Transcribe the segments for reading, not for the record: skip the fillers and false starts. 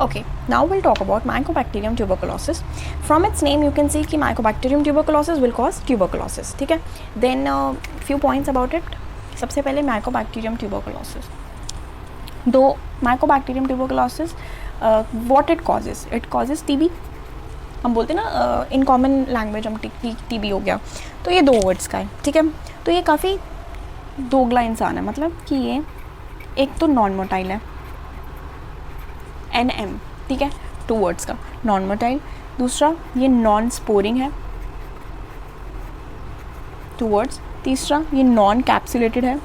Okay, now we'll talk about Mycobacterium tuberculosis. From its name you can see कि Mycobacterium tuberculosis will cause tuberculosis. ठीक है. Then few points about it. सबसे पहले Mycobacterium tuberculosis. Though Mycobacterium tuberculosis, what it causes? It causes TB. हम बोलते हैं ना in common language हम TB हो गया. तो ये 2 वर्ड्स का है. ठीक है. तो ये काफ़ी दोगला इंसान है, मतलब कि ये एक तो नॉन मोटाइल है, NM, ठीक है, 2 वर्ड्स का नॉन मोटाइल. दूसरा ये नॉन स्पोरिंग है, 2 वर्ड्स. तीसरा ये नॉन कैप्सुलेटेड है,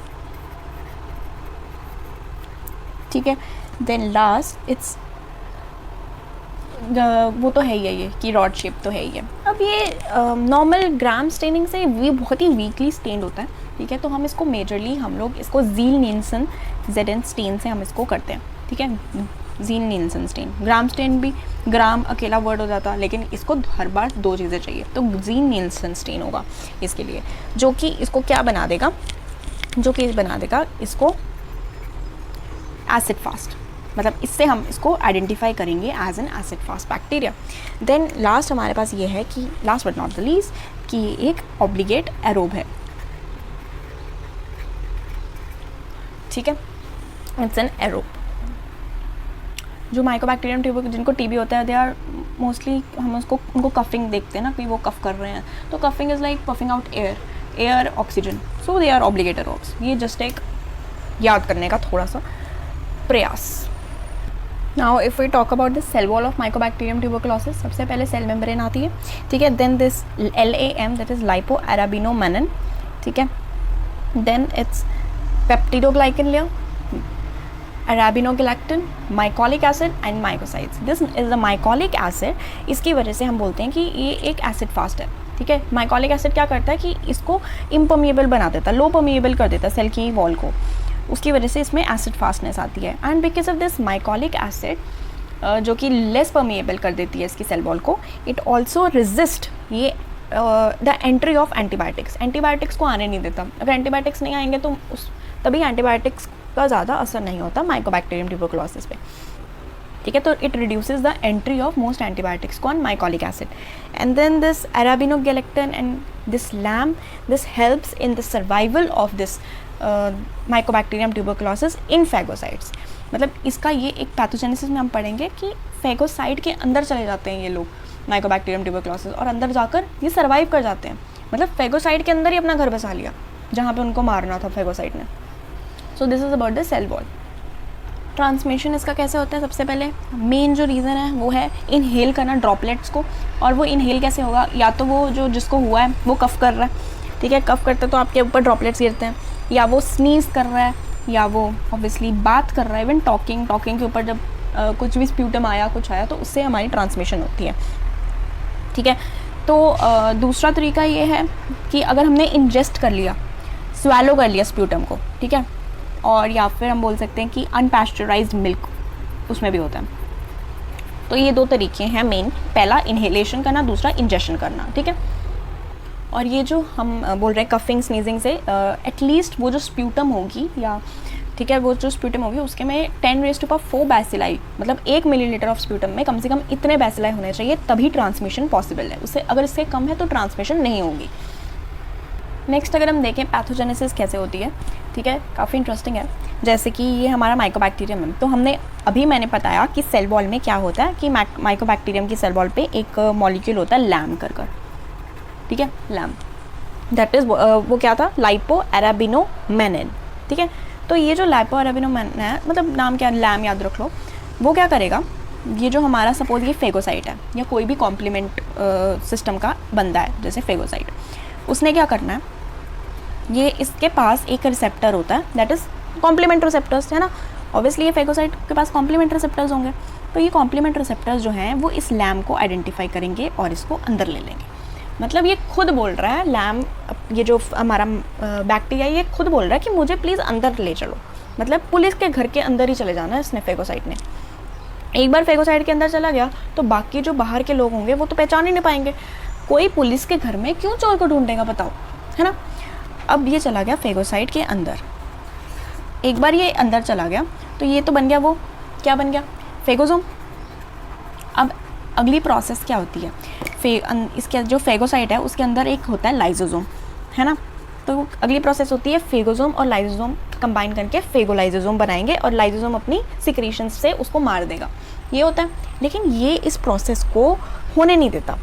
ठीक है. देन लास्ट इट्स वो तो है ही है ये कि रॉड शेप तो है ही है. अब ये नॉर्मल ग्राम स्टेनिंग से भी बहुत ही वीकली स्टेन्ड होता है, ठीक है. तो हम इसको मेजरली हम लोग इसको ज़ील नील्सन ZN स्टेन से हम इसको करते हैं, ठीक है. Ziehl Neelsen stain. Gram stain भी ग्राम अकेला वर्ड हो जाता, लेकिन इसको हर बार 2 चीज़ें चाहिए, तो ज़ील नील्सन स्टेन होगा इसके लिए, जो कि इसको क्या बना देगा, इसको एसिड फास्ट, मतलब इससे हम इसको आइडेंटिफाई करेंगे as an acid fast bacteria. Then last हमारे पास ये है कि last but not the least कि ये एक ऑब्लिगेट एरोब है, ठीक है. It's an aerobe. जो माइकोबैक्टीरियम ट्यूबर जिनको TB होता है, दे आर मोस्टली हम उनको कफिंग देखते हैं ना कि वो कफ कर रहे हैं, तो coughing is like puffing out air oxygen, so they are obligate aerobes. ये जस्ट एक याद करने का थोड़ा सा प्रयास. Now if we talk about the cell wall of mycobacterium tuberculosis, सबसे पहले सेल मेम्ब्रेन आती है, ठीक है. Then this LAM that is lipoarabinomannan, ठीक है. Then it's peptidoglycan layer, arabinogalactan, mycolic acid and mycosides. This is the mycolic acid. इसकी वजह से हम बोलते हैं कि ये एक एसिड फास्ट है, ठीक है. माइकोलिक एसिड क्या करता है कि इसको इम्पर्मिएबल बना देता है, लो पर्मिएबल कर देता है सेल की वॉल को, उसकी वजह से इसमें एसिड फास्टनेस आती है. And because of this mycolic acid जो कि लेस पर्मिएबल कर देती है इसकी सेल वॉल को, इट ऑल्सो रेजिस्ट ये the entry of antibiotics. Antibiotics को आने नहीं देता. अगर एंटीबायोटिक्स नहीं आएंगे तो तभी एंटीबायोटिक्स का ज़्यादा असर नहीं होता माइकोबैक्टीरियम ट्यूबरकुलोसिस पे, ठीक है. तो it reduces the entry of most antibiotics on mycolic acid. And then this arabinogalactan and this LAM, this helps in the survival of this mycobacterium tuberculosis in phagocytes. मतलब इसका ये एक पैथोजेनेसिस में हम पढ़ेंगे कि फेगोसाइट के अंदर चले जाते हैं ये लोग माइकोबैक्टीरियम ट्यूबरकुलोसिस, और अंदर जाकर ये सर्वाइव कर जाते हैं. मतलब फेगोसाइट के अंदर ही अपना घर बसा लिया जहाँ पे उनको मारना था फेगोसाइट ने. So this is about the cell wall. Transmission इसका कैसे होता है, सबसे पहले मेन जो रीज़न है वो है इनहेल करना ड्रॉपलेट्स को. और वो इनहेल कैसे होगा, या तो वो जो जिसको हुआ है वो कफ़ कर रहा है, ठीक है. कफ़ करते तो आपके ऊपर ड्रॉपलेट्स गिरते हैं, या वो स्नीज़ कर रहा है, या वो ऑब्वियसली बात कर रहा है. इवन टॉकिंग के ऊपर जब कुछ भी स्प्यूटम आया कुछ आया तो उससे हमारी ट्रांसमिशन होती है, ठीक है. तो दूसरा तरीका ये है कि अगर हमने इंजेस्ट कर लिया, स्वेलो कर लिया स्प्यूटम को, ठीक है, और या फिर हम बोल सकते हैं कि अनपैस्चराइज्ड मिल्क उसमें भी होता है. तो ये 2 तरीके हैं मेन. पहला इनहेलेशन करना, दूसरा इंजेक्शन करना, ठीक है. और ये जो हम बोल रहे हैं कफिंग स्नीजिंग से, एटलीस्ट वो जो स्प्यूटम होगी या ठीक है वो जो स्प्यूटम होगी उसके में 10⁴ बैसिलाई, मतलब 1 मिलीलीटर ऑफ स्प्यूटम में कम से कम इतने बैसिलाई होने चाहिए, तभी ट्रांसमिशन पॉसिबल है. उससे अगर इससे कम है तो ट्रांसमिशन नहीं होगी. नेक्स्ट अगर हम देखें पैथोजेनेसिस कैसे होती है, ठीक है, काफ़ी इंटरेस्टिंग है. जैसे कि ये हमारा माइकोबैक्टीरियम है, तो मैंने बताया कि सेल वॉल में क्या होता है कि माइकोबैक्टीरियम की सेल वॉल पे एक मॉलिक्यूल होता है लैम कर, ठीक है. लैम दैट इज़ वो क्या था, लाइपोअराबिनोमेनिन, ठीक है. तो ये जो लाइपोअराबिनोमेनिन है, मतलब नाम क्या, लैम याद रख लो. वो क्या करेगा, ये जो हमारा सपोज ये फेगोसाइट है या कोई भी कॉम्प्लीमेंट सिस्टम का बंदा है जैसे फेगोसाइट, उसने क्या करना है, ये इसके पास एक रिसेप्टर होता है दैट इज़ कॉम्प्लीमेंट रिसेप्टर्स, है ना. ऑब्वियसली ये फेगोसाइट के पास कॉम्प्लीमेंट रिसेप्टर्स होंगे, तो ये कॉम्प्लीमेंट रिसेप्टर्स जो हैं वो इस लैम को आइडेंटिफाई करेंगे और इसको अंदर ले लेंगे. मतलब ये खुद बोल रहा है लैम, ये जो हमारा बैक्टीरिया ये खुद बोल रहा है कि मुझे प्लीज़ अंदर ले चलो. मतलब पुलिस के घर के अंदर ही चले जाना है इसने, फेगोसाइट ने. एक बार फेगोसाइट के अंदर चला गया तो बाकी जो बाहर के लोग होंगे वो तो पहचान ही नहीं पाएंगे. कोई पुलिस के घर में क्यों चोर को ढूंढेगा बताओ, है ना. अब ये चला गया फेगोसाइट के अंदर. एक बार ये अंदर चला गया तो ये तो बन गया, वो क्या बन गया, फेगोसोम, अब अगली प्रोसेस क्या होती है, इसके जो फेगोसाइट है उसके अंदर एक होता है लाइजोसोम, है ना। तो अगली प्रोसेस होती है फेगोसोम और लाइजोसोम कंबाइन करके फेगोलाइजोसोम बनाएंगे और लाइजोसोम अपनी सिक्रीशन से उसको मार देगा, ये होता है। लेकिन ये इस प्रोसेस को होने नहीं देता,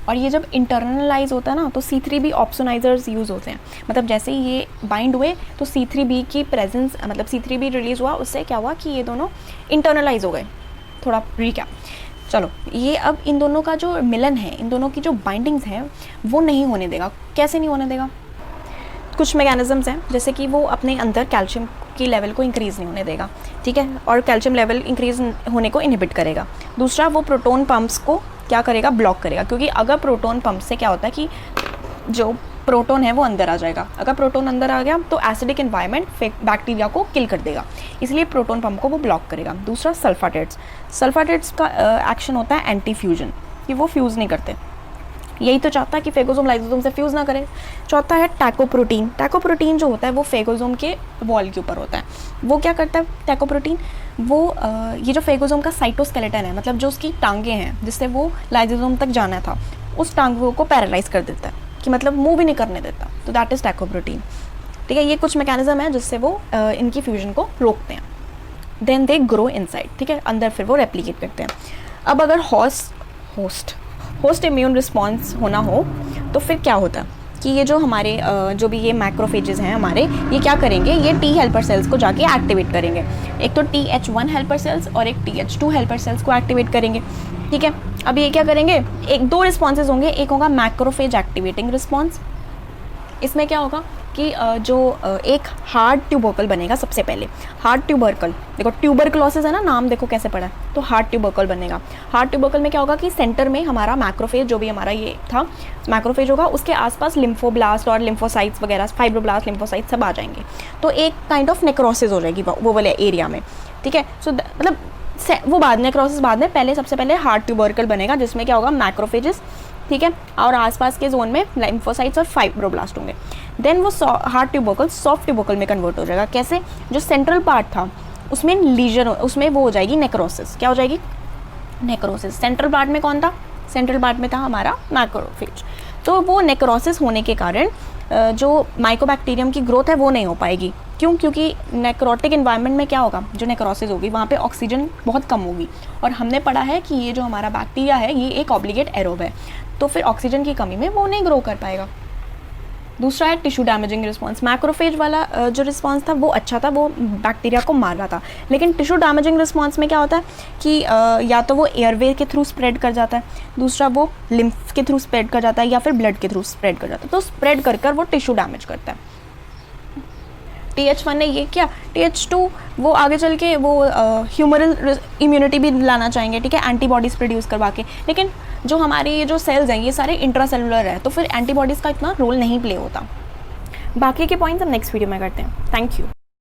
और ये जब इंटरनलाइज होता है ना तो C3b ऑप्सोनाइजर्स यूज़ होते हैं। मतलब जैसे ही ये बाइंड हुए तो C3b की प्रेजेंस, मतलब C3b रिलीज़ हुआ, उससे क्या हुआ कि ये दोनों इंटरनलाइज हो गए। थोड़ा रिकैप, चलो ये अब इन दोनों का जो मिलन है, इन दोनों की जो बाइंडिंग्स हैं वो नहीं होने देगा। कैसे नहीं होने देगा? कुछ मैकेनिज़म्स हैं, जैसे कि वो अपने अंदर कैल्शियम की लेवल को इंक्रीज़ नहीं होने देगा, ठीक है, और कैल्शियम लेवल इंक्रीज़ होने को इनहिबिट करेगा। दूसरा, वो प्रोटॉन पंप्स को क्या करेगा? ब्लॉक करेगा, क्योंकि अगर प्रोटॉन पंप से क्या होता है कि जो प्रोटॉन है वो अंदर आ जाएगा। अगर प्रोटॉन अंदर आ गया तो एसिडिक एनवायरनमेंट बैक्टीरिया को किल कर देगा, इसलिए प्रोटॉन पंप को वो ब्लॉक करेगा। दूसरा, सल्फाटेट्स का एक्शन होता है एंटी फ्यूजन, कि वो फ्यूज़ नहीं करते, यही तो चाहता है कि फेगोसोम लाइजोसोम से फ्यूज़ ना करे। चौथा है टैकोप्रोटीन जो होता है वो फेगोसोम के वॉल के ऊपर होता है। वो क्या करता है टैकोप्रोटीन? वो ये जो फेगोसोम का साइटोस्केलेटन है, मतलब जो उसकी टांगें हैं जिससे वो लाइजोसोम तक जाना था, उस टांगों को पैरालाइज कर देता है, कि मतलब मूव भी नहीं करने देता। तो दैट इज़ टैकोप्रोटीन, ठीक है। ये कुछ मैकेनिज्म है जिससे वो इनकी फ्यूजन को रोकते हैं। देन दे ग्रो इनसाइड, ठीक है, अंदर फिर वो रेप्लिकेट करते हैं। अब अगर होस्ट इम्यून रिस्पॉन्स होना हो तो फिर क्या होता है कि ये जो हमारे जो भी ये मैक्रोफेजेस हैं हमारे, ये क्या करेंगे? ये T हेल्पर सेल्स को जाके एक्टिवेट करेंगे। एक तो TH1 हेल्पर सेल्स और एक TH2 हेल्पर सेल्स को एक्टिवेट करेंगे, ठीक है। अब ये क्या करेंगे? दो रिस्पॉन्सेज होंगे, एक होगा मैक्रोफेज एक्टिवेटिंग रिस्पॉन्स। इसमें क्या होगा कि एक हार्ड ट्यूबरकल बनेगा। सबसे पहले हार्ड ट्यूबरकल, देखो ट्यूबरकुलोसिस है ना, नाम देखो कैसे पड़ा है, तो हार्ड ट्यूबरकल बनेगा। हार्ड ट्यूबरकल में क्या होगा कि सेंटर में हमारा मैक्रोफेज, जो भी हमारा ये था मैक्रोफेज होगा, उसके आसपास लिम्फोब्लास्ट और लिम्फोसाइट्स वगैरह, फाइब्रोब्लास्ट, लिम्फोसाइट्स सब आ जाएंगे। तो एक काइंड ऑफ नेक्रोसिस हो जाएगी वो वाले एरिया में, ठीक है। सो मतलब वो बाद में, नेक्रोसिस बाद में, पहले सबसे पहले हार्ड ट्यूबरकल बनेगा जिसमें क्या होगा? मैक्रोफेजेस, ठीक है, और आसपास के जोन में लिम्फोसाइट्स और फाइब्रोब्लास्ट होंगे। देन वो हार्ड ट्यूबरकल सॉफ्ट ट्यूबरकल में कन्वर्ट हो जाएगा। कैसे? जो सेंट्रल पार्ट था उसमें लीजन, उसमें वो हो जाएगी नेक्रोसिस। क्या हो जाएगी? नेक्रोसिस। सेंट्रल पार्ट में कौन था? सेंट्रल पार्ट में था हमारा मैक्रोफेज। तो वो नेक्रोसिस होने के कारण जो माइकोबैक्टीरियम की ग्रोथ है वो नहीं हो पाएगी। क्यों? क्योंकि नेक्रोटिक इन्वायरमेंट में क्या होगा? जो नेक्रोसिस होगी वहाँ पे ऑक्सीजन बहुत कम होगी, और हमने पढ़ा है कि ये जो हमारा बैक्टीरिया है ये एक ऑब्लिगेट एरोब है, तो फिर ऑक्सीजन की कमी में वो नहीं ग्रो कर पाएगा। दूसरा है टिश्यू डैमेजिंग रिस्पॉन्स। मैक्रोफेज वाला जो रिस्पॉन्स था वो अच्छा था, वो बैक्टीरिया को मार रहा था। लेकिन टिश्यू डैमेजिंग रिस्पॉन्स में क्या होता है कि या तो वो एयरवे के थ्रू स्प्रेड कर जाता है, दूसरा वो लिम्फ के थ्रू स्प्रेड कर जाता है, या फिर ब्लड के थ्रू स्प्रेड कर जाता है। तो स्प्रेड कर कर वो टिश्यू डैमेज करता है। TH1 ने ये किया, TH2 वो आगे चल के वो ह्यूमरल इम्यूनिटी भी लाना चाहेंगे, ठीक है, एंटीबॉडीज़ प्रोड्यूस करवा के। लेकिन जो हमारे ये जो सेल्स हैं ये सारे इंट्रासेलुलर है, तो फिर एंटीबॉडीज़ का इतना रोल नहीं प्ले होता। बाकी के पॉइंट्स हम नेक्स्ट वीडियो में करते हैं। Thank you.